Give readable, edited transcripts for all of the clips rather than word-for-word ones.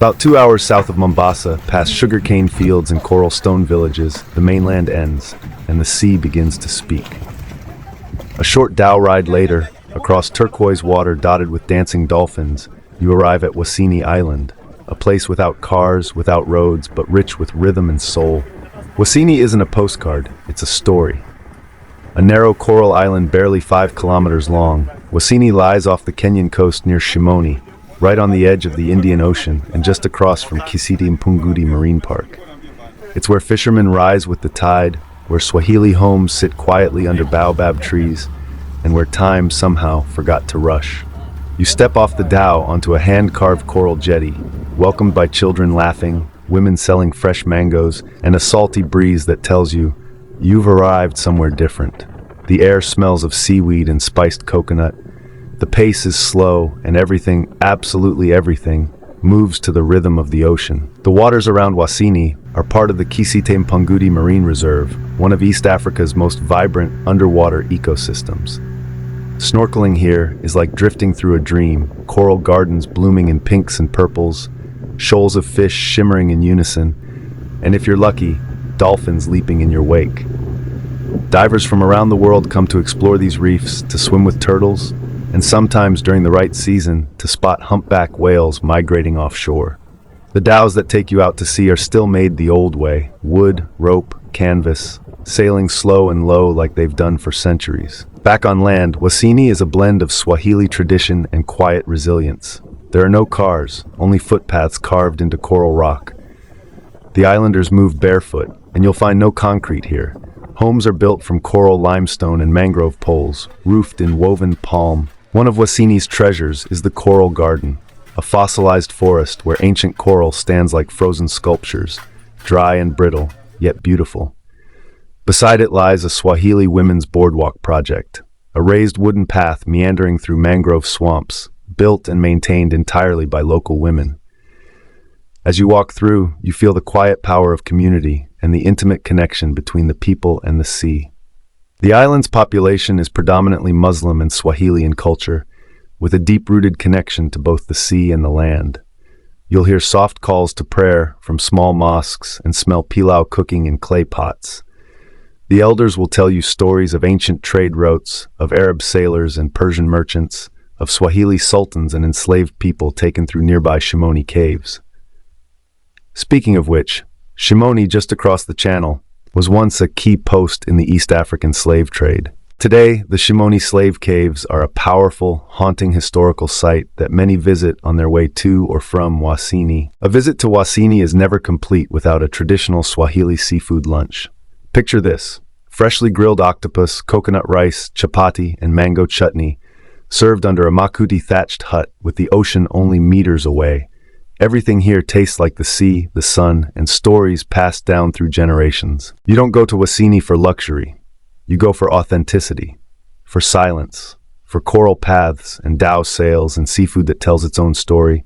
About 2 hours south of Mombasa, past sugarcane fields and coral stone villages, the mainland ends, and the sea begins to speak. A short dhow ride later, across turquoise water dotted with dancing dolphins, you arrive at Wasini Island, a place without cars, without roads, but rich with rhythm and soul. Wasini isn't a postcard, it's a story. A narrow coral island barely 5 kilometers long, Wasini lies off the Kenyan coast near Shimoni, right on the edge of the Indian Ocean and just across from Kisite-Mpunguti Marine Park. It's where fishermen rise with the tide, where Swahili homes sit quietly under baobab trees, and where time somehow forgot to rush. You step off the dhow onto a hand-carved coral jetty, welcomed by children laughing, women selling fresh mangoes, and a salty breeze that tells you, you've arrived somewhere different. The air smells of seaweed and spiced coconut. The pace is slow, and everything, absolutely everything, moves to the rhythm of the ocean. The waters around Wasini are part of the Kisite-Mpunguti Marine Reserve, one of East Africa's most vibrant underwater ecosystems. Snorkeling here is like drifting through a dream, coral gardens blooming in pinks and purples, shoals of fish shimmering in unison, and if you're lucky, dolphins leaping in your wake. Divers from around the world come to explore these reefs, to swim with turtles, and sometimes during the right season, to spot humpback whales migrating offshore. The dhows that take you out to sea are still made the old way, wood, rope, canvas, sailing slow and low like they've done for centuries. Back on land, Wasini is a blend of Swahili tradition and quiet resilience. There are no cars, only footpaths carved into coral rock. The islanders move barefoot, and you'll find no concrete here. Homes are built from coral limestone and mangrove poles, roofed in woven palm. One of Wasini's treasures is the Coral Garden, a fossilized forest where ancient coral stands like frozen sculptures, dry and brittle, yet beautiful. Beside it lies a Swahili women's boardwalk project, a raised wooden path meandering through mangrove swamps, built and maintained entirely by local women. As you walk through, you feel the quiet power of community and the intimate connection between the people and the sea. The island's population is predominantly Muslim and Swahili in culture, with a deep-rooted connection to both the sea and the land. You'll hear soft calls to prayer from small mosques and smell pilau cooking in clay pots. The elders will tell you stories of ancient trade routes, of Arab sailors and Persian merchants, of Swahili sultans and enslaved people taken through nearby Shimoni caves. Speaking of which, Shimoni, just across the channel, was once a key post in the East African slave trade. Today, the Shimoni slave caves are a powerful, haunting historical site that many visit on their way to or from Wasini. A visit to Wasini is never complete without a traditional Swahili seafood lunch. Picture this: freshly grilled octopus, coconut rice, chapati, and mango chutney, served under a makuti thatched hut with the ocean only meters away. Everything here tastes like the sea, the sun, and stories passed down through generations. You don't go to Wasini for luxury. You go for authenticity, for silence, for coral paths and dhow sails and seafood that tells its own story,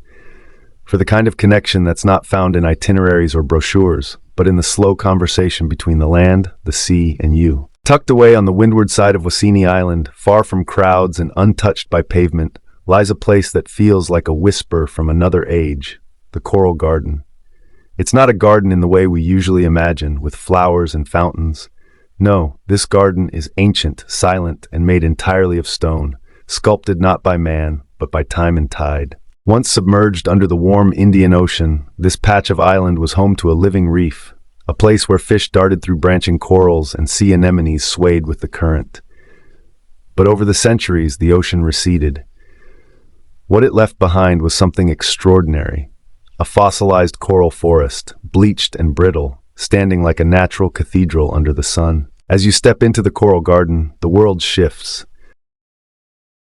for the kind of connection that's not found in itineraries or brochures, but in the slow conversation between the land, the sea, and you. Tucked away on the windward side of Wasini Island, far from crowds and untouched by pavement, lies a place that feels like a whisper from another age. The Coral Garden. It's not a garden in the way we usually imagine, with flowers and fountains. No, this garden is ancient, silent, and made entirely of stone, sculpted not by man, but by time and tide. Once submerged under the warm Indian Ocean, this patch of island was home to a living reef, a place where fish darted through branching corals and sea anemones swayed with the current. But over the centuries, the ocean receded. What it left behind was something extraordinary. A fossilized coral forest, bleached and brittle, standing like a natural cathedral under the sun. As you step into the Coral Garden, the world shifts.